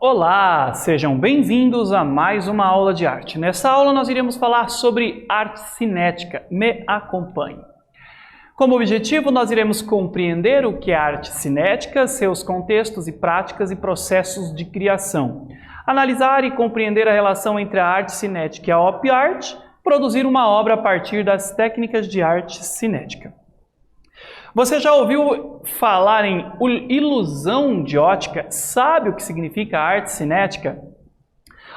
Olá, sejam bem-vindos a mais uma aula de arte. Nessa aula nós iremos falar sobre arte cinética. Me acompanhe. Como objetivo, nós iremos compreender o que é arte cinética, seus contextos e práticas e processos de criação. Analisar e compreender a relação entre a arte cinética e a op art, produzir uma obra a partir das técnicas de arte cinética. Você já ouviu falar em ilusão de ótica? Sabe o que significa arte cinética?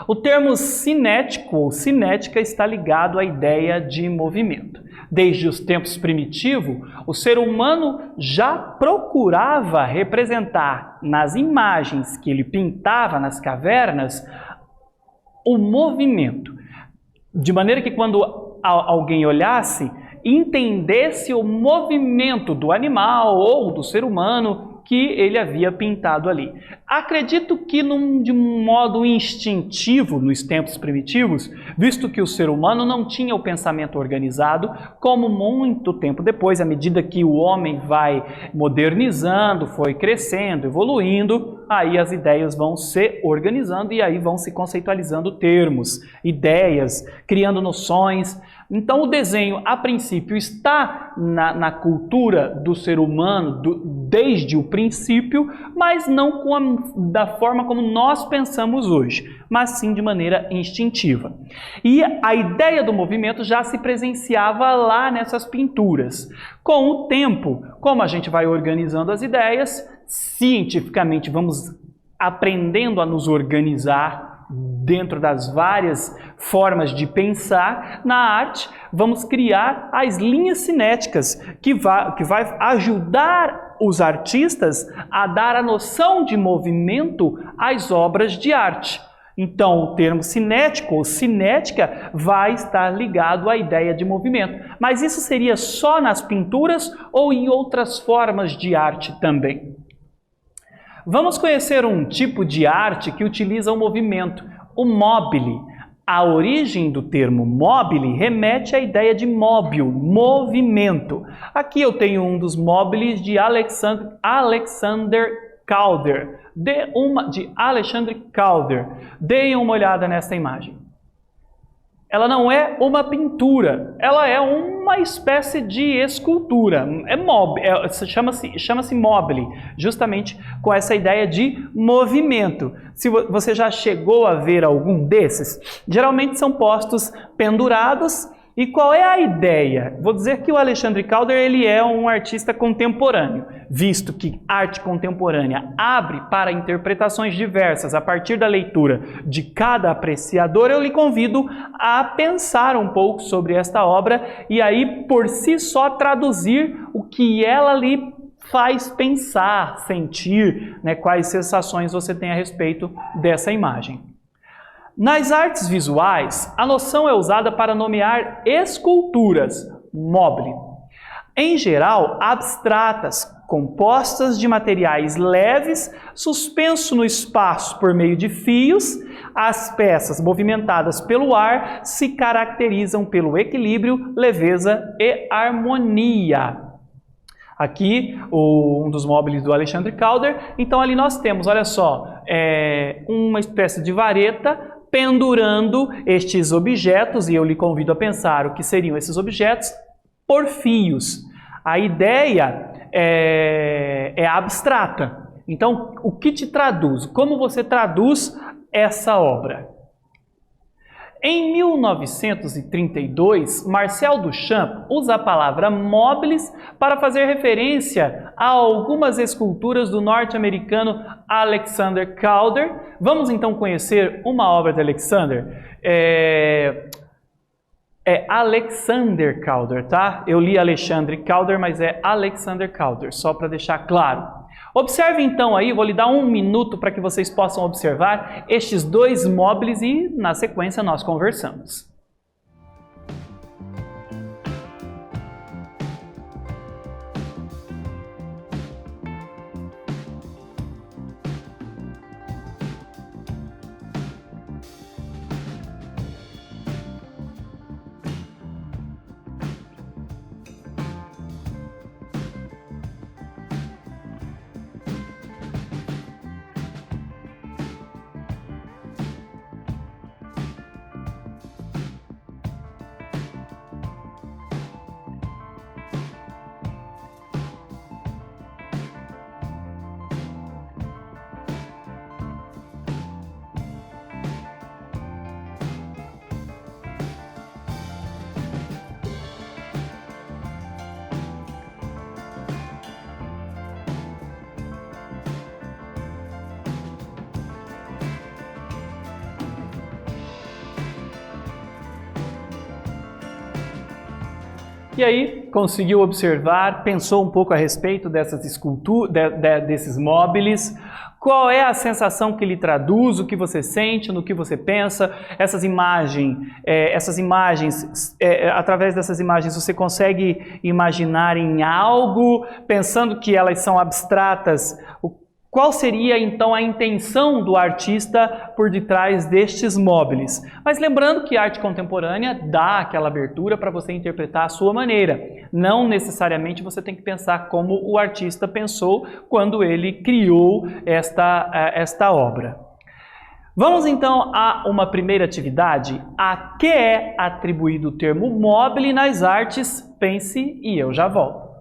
O termo cinético ou cinética está ligado à ideia de movimento. Desde os tempos primitivos, o ser humano já procurava representar nas imagens que ele pintava nas cavernas o movimento, de maneira que quando alguém olhasse, entendesse o movimento do animal ou do ser humano que ele havia pintado ali. Acredito que de um modo instintivo nos tempos primitivos, visto que o ser humano não tinha o pensamento organizado, como muito tempo depois, à medida que o homem vai modernizando, foi crescendo, evoluindo, aí as ideias vão se organizando e aí vão se conceitualizando termos, ideias, criando noções. Então o desenho, a princípio, está na cultura do ser humano desde o princípio, mas não da forma como nós pensamos hoje, mas sim de maneira instintiva. E a ideia do movimento já se presenciava lá nessas pinturas. Com o tempo, como a gente vai organizando as ideias, cientificamente vamos aprendendo a nos organizar dentro das várias formas de pensar, na arte vamos criar as linhas cinéticas, que vai ajudar os artistas a dar a noção de movimento às obras de arte. Então, o termo cinético ou cinética vai estar ligado à ideia de movimento. Mas isso seria só nas pinturas ou em outras formas de arte também? Vamos conhecer um tipo de arte que utiliza o movimento, o mobile. A origem do termo mobile remete à ideia de móbil, movimento. Aqui eu tenho um dos mobiles de Alexander Calder. Deem uma olhada nessa imagem. Ela não é uma pintura, ela é uma espécie de escultura. Chama-se mobile, justamente com essa ideia de movimento. Se você já chegou a ver algum desses, geralmente são postos pendurados. E qual é a ideia? Vou dizer que o Alexandre Calder ele é um artista contemporâneo, visto que arte contemporânea abre para interpretações diversas a partir da leitura de cada apreciador. Eu lhe convido a pensar um pouco sobre esta obra e aí por si só traduzir o que ela lhe faz pensar, sentir, né, quais sensações você tem a respeito dessa imagem. Nas artes visuais, a noção é usada para nomear esculturas, mobile. Em geral, abstratas, compostas de materiais leves, suspenso no espaço por meio de fios, as peças movimentadas pelo ar se caracterizam pelo equilíbrio, leveza e harmonia. Aqui, um dos móveis do Alexandre Calder. Então, ali nós temos, olha só, uma espécie de vareta pendurando estes objetos, e eu lhe convido a pensar o que seriam esses objetos, por fios. A ideia é abstrata. Então, o que te traduz? Como você traduz essa obra? Em 1932, Marcel Duchamp usa a palavra mobiles para fazer referência a algumas esculturas do norte-americano Alexander Calder. Vamos então conhecer uma obra de Alexander. É Alexander Calder, tá? Eu li Alexandre Calder, mas é Alexander Calder, só para deixar claro. Observe então aí, vou lhe dar um minuto para que vocês possam observar estes dois móveis e na sequência nós conversamos. E aí, conseguiu observar, pensou um pouco a respeito dessas desses móveis. Qual é a sensação que ele traduz, o que você sente, no que você pensa? Essas imagens, através dessas imagens você consegue imaginar em algo, pensando que elas são abstratas? Qual seria então a intenção do artista por detrás destes móveis? Mas lembrando que a arte contemporânea dá aquela abertura para você interpretar à sua maneira. Não necessariamente você tem que pensar como o artista pensou quando ele criou esta obra. Vamos então a uma primeira atividade. A que é atribuído o termo mobile nas artes? Pense e eu já volto.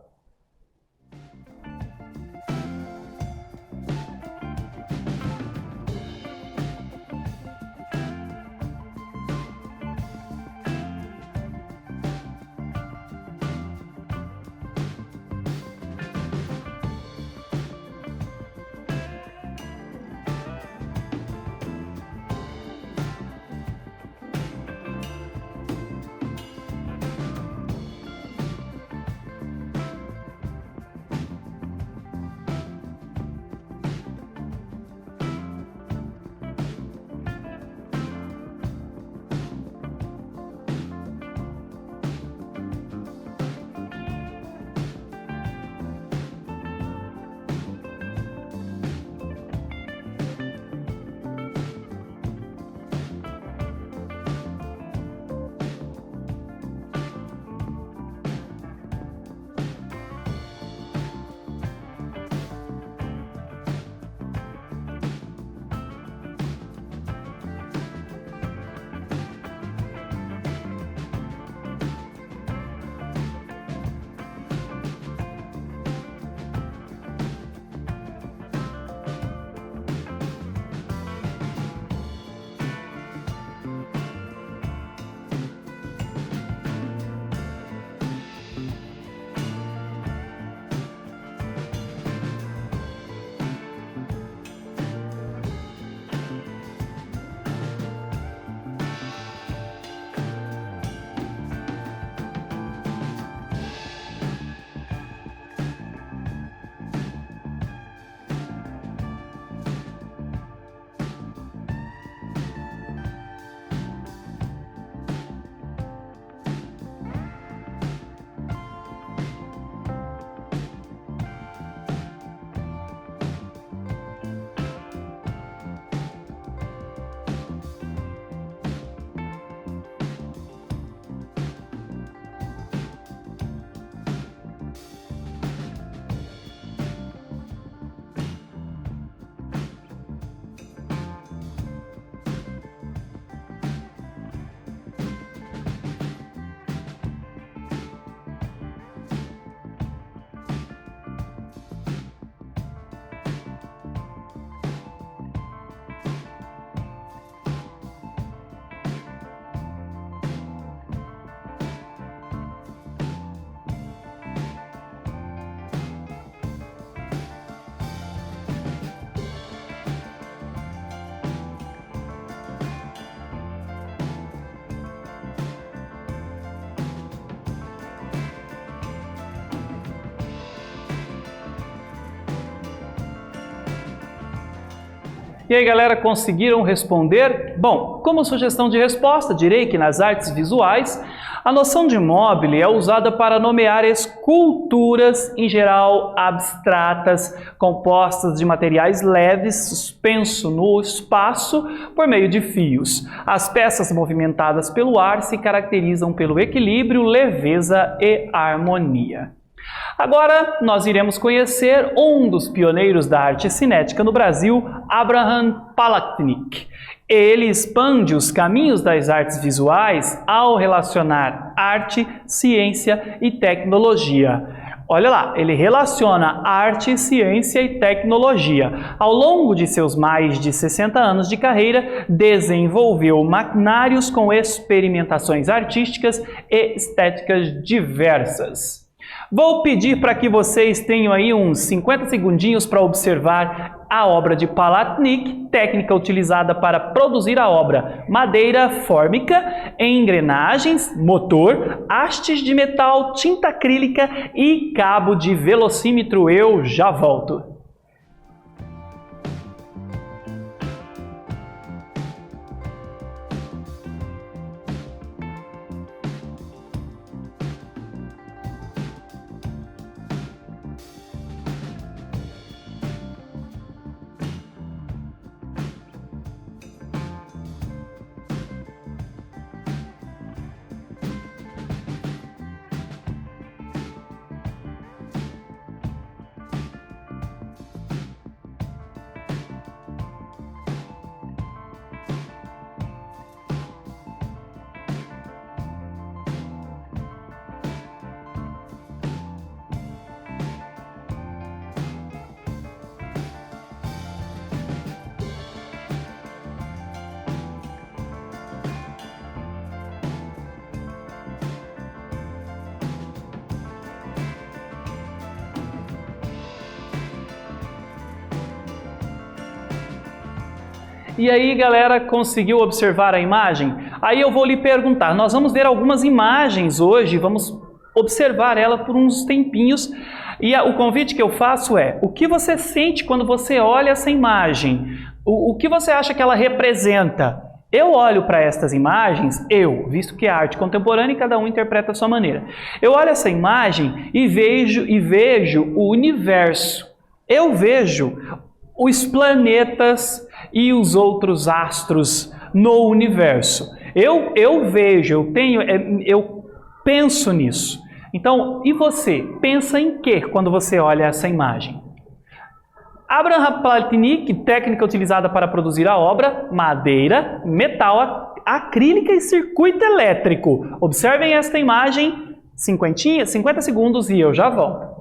E aí, galera, conseguiram responder? Bom, como sugestão de resposta, direi que nas artes visuais, a noção de mobile é usada para nomear esculturas, em geral abstratas, compostas de materiais leves, suspenso no espaço por meio de fios. As peças movimentadas pelo ar se caracterizam pelo equilíbrio, leveza e harmonia. Agora, nós iremos conhecer um dos pioneiros da arte cinética no Brasil, Abraham Palatnik. Ele expande os caminhos das artes visuais ao relacionar arte, ciência e tecnologia. Olha lá, ele relaciona arte, ciência e tecnologia. Ao longo de seus mais de 60 anos de carreira, desenvolveu maquinários com experimentações artísticas e estéticas diversas. Vou pedir para que vocês tenham aí uns 50 segundinhos para observar a obra de Palatnik, técnica utilizada para produzir a obra madeira fórmica, engrenagens, motor, hastes de metal, tinta acrílica e cabo de velocímetro. Eu já volto. E aí, galera, conseguiu observar a imagem? Aí eu vou lhe perguntar, nós vamos ver algumas imagens hoje, vamos observar ela por uns tempinhos. E o convite que eu faço é, o que você sente quando você olha essa imagem? O que você acha que ela representa? Eu olho para estas imagens, visto que é arte contemporânea e cada um interpreta a sua maneira. Eu olho essa imagem e vejo o universo. Eu vejo os planetas e os outros astros no universo. Eu vejo, eu penso nisso. Então, e você? Pensa em quê quando você olha essa imagem? Abraham Palatnik, técnica utilizada para produzir a obra, madeira, metal, acrílica e circuito elétrico. Observem esta imagem, 50 segundos e eu já volto.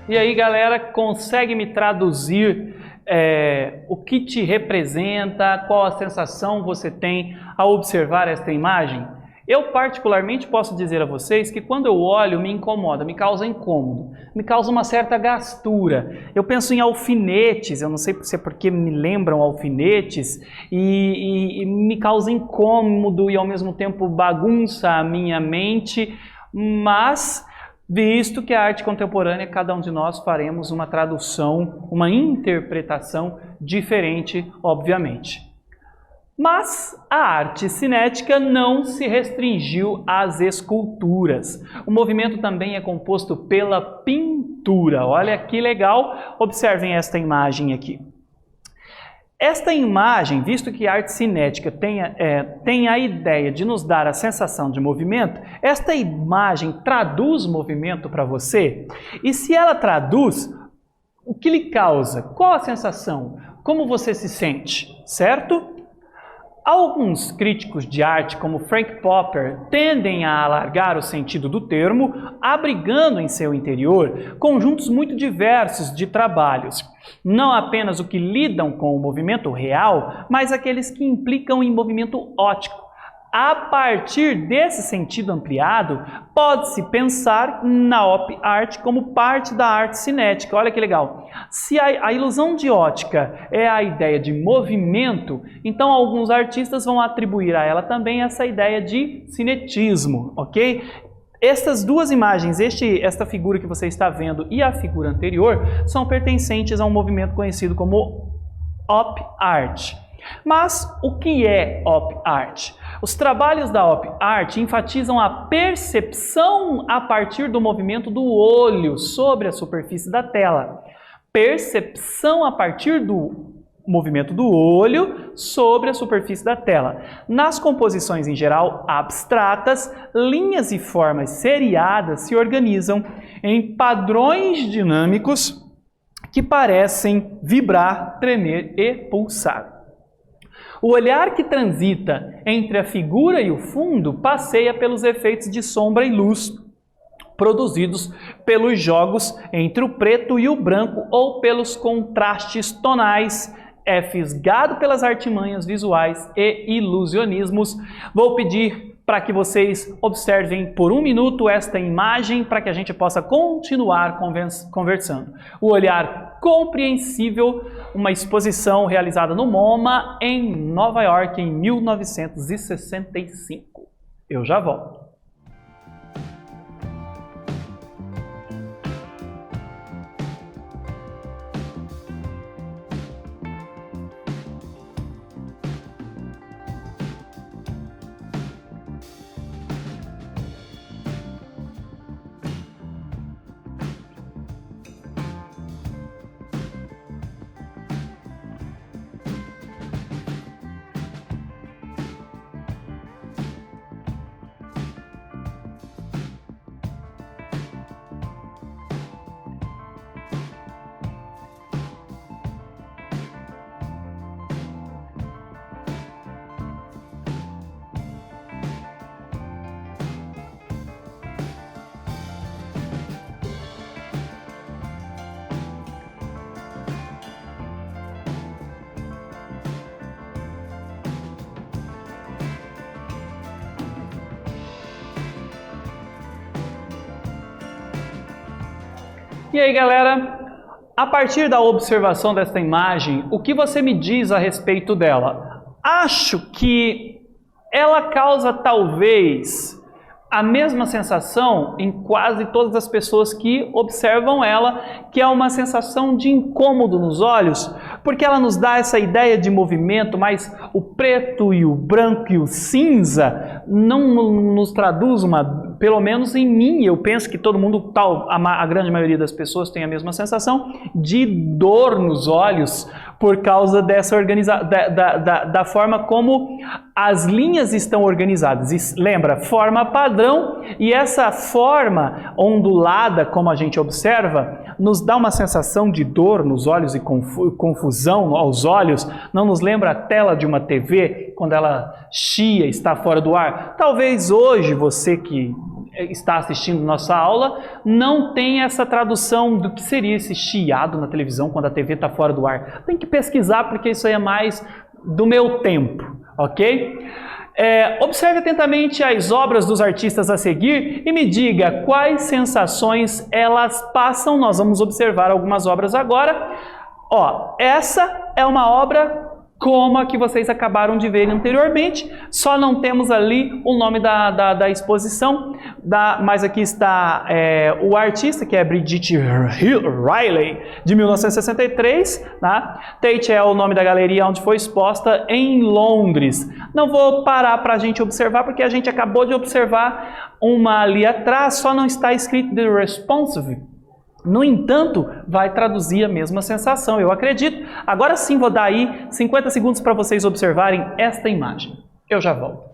E aí, galera, consegue me traduzir o que te representa, qual a sensação você tem ao observar esta imagem? Eu particularmente posso dizer a vocês que quando eu olho me incomoda, me causa incômodo, me causa uma certa gastura. Eu penso em alfinetes, eu não sei se é porque me lembram alfinetes e me causa incômodo e ao mesmo tempo bagunça a minha mente, mas visto que a arte contemporânea, cada um de nós faremos uma tradução, uma interpretação diferente, obviamente. Mas a arte cinética não se restringiu às esculturas. O movimento também é composto pela pintura. Olha que legal! Observem esta imagem aqui. Esta imagem, visto que a arte cinética tem a ideia de nos dar a sensação de movimento, esta imagem traduz movimento para você? E se ela traduz, o que lhe causa? Qual a sensação? Como você se sente? Certo? Alguns críticos de arte, como Frank Popper, tendem a alargar o sentido do termo, abrigando em seu interior conjuntos muito diversos de trabalhos. Não apenas o que lidam com o movimento real, mas aqueles que implicam em movimento óptico. A partir desse sentido ampliado, pode-se pensar na op art como parte da arte cinética. Olha que legal! Se a ilusão de ótica é a ideia de movimento, então alguns artistas vão atribuir a ela também essa ideia de cinetismo, ok? Estas duas imagens, esta figura que você está vendo e a figura anterior, são pertencentes a um movimento conhecido como Op Art. Mas o que é Op Art? Os trabalhos da Op Art enfatizam a percepção a partir do movimento do olho sobre a superfície da tela. Percepção a partir do movimento do olho sobre a superfície da tela. Nas composições em geral abstratas, linhas e formas seriadas se organizam em padrões dinâmicos que parecem vibrar, tremer e pulsar. O olhar que transita entre a figura e o fundo passeia pelos efeitos de sombra e luz produzidos pelos jogos entre o preto e o branco ou pelos contrastes tonais. É fisgado pelas artimanhas visuais e ilusionismos. Vou pedir para que vocês observem por 1 minuto esta imagem para que a gente possa continuar conversando. O olhar compreensível, uma exposição realizada no MoMA em Nova York em 1965. Eu já volto. E aí, galera, a partir da observação desta imagem, o que você me diz a respeito dela? Acho que ela causa talvez a mesma sensação em quase todas as pessoas que observam ela, que é uma sensação de incômodo nos olhos, porque ela nos dá essa ideia de movimento, mas o preto e o branco e o cinza não nos traduz pelo menos em mim, eu penso que todo mundo, a grande maioria das pessoas tem a mesma sensação de dor nos olhos por causa dessa da forma como as linhas estão organizadas. E lembra, forma padrão, e essa forma ondulada, como a gente observa, nos dá uma sensação de dor nos olhos e confusão aos olhos. Não nos lembra a tela de uma TV quando ela chia, está fora do ar? Talvez hoje você que está assistindo nossa aula não tem essa tradução do que seria esse chiado na televisão quando a TV está fora do ar. Tem que pesquisar porque isso aí é mais do meu tempo, ok? Observe atentamente as obras dos artistas a seguir e me diga quais sensações elas passam. Nós vamos observar algumas obras agora. Essa é uma obra como a que vocês acabaram de ver anteriormente, só não temos ali o nome da exposição, mas aqui está o artista, que é Brigitte Riley, de 1963, tá? Tate é o nome da galeria onde foi exposta em Londres. Não vou parar para a gente observar, porque a gente acabou de observar uma ali atrás, só não está escrito The Responsive. No entanto, vai traduzir a mesma sensação, eu acredito. Agora sim vou dar aí 50 segundos para vocês observarem esta imagem. Eu já volto.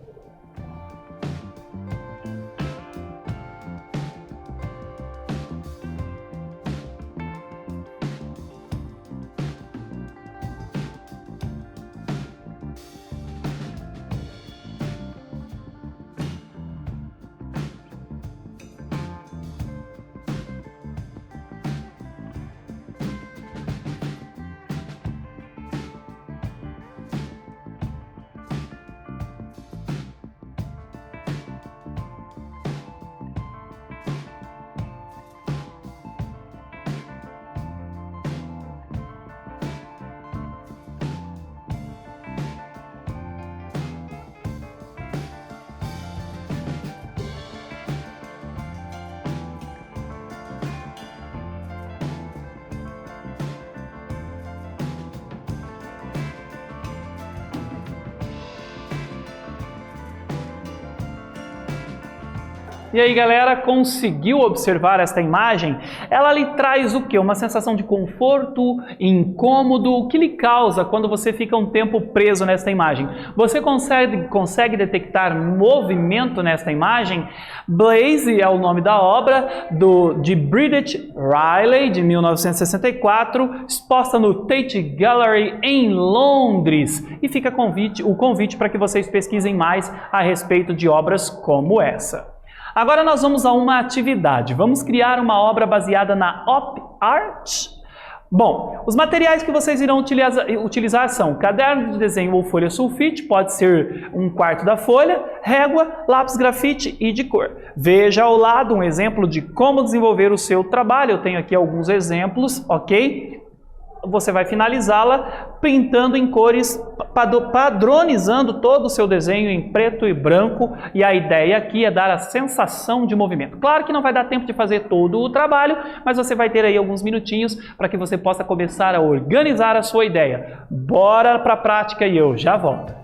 E aí, galera, conseguiu observar esta imagem? Ela lhe traz o quê? Uma sensação de conforto, incômodo, o que lhe causa quando você fica um tempo preso nesta imagem? Você consegue detectar movimento nesta imagem? Blaze é o nome da obra de Bridget Riley, de 1964, exposta no Tate Gallery em Londres. E fica o convite para que vocês pesquisem mais a respeito de obras como essa. Agora nós vamos a uma atividade. Vamos criar uma obra baseada na Op Art. Bom, os materiais que vocês irão utilizar são caderno de desenho ou folha sulfite, pode ser 1/4 da folha, régua, lápis grafite e de cor. Veja ao lado um exemplo de como desenvolver o seu trabalho. Eu tenho aqui alguns exemplos, ok? Você vai finalizá-la pintando em cores, padronizando todo o seu desenho em preto e branco, e a ideia aqui é dar a sensação de movimento. Claro que não vai dar tempo de fazer todo o trabalho, mas você vai ter aí alguns minutinhos para que você possa começar a organizar a sua ideia. Bora para a prática e eu já volto.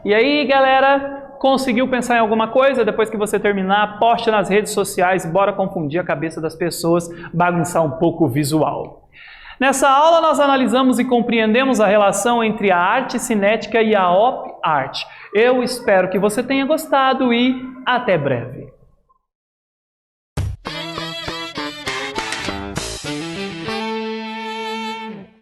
E aí, galera, conseguiu pensar em alguma coisa? Depois que você terminar, poste nas redes sociais, bora confundir a cabeça das pessoas, bagunçar um pouco o visual. Nessa aula nós analisamos e compreendemos a relação entre a arte cinética e a Op Art. Eu espero que você tenha gostado e até breve.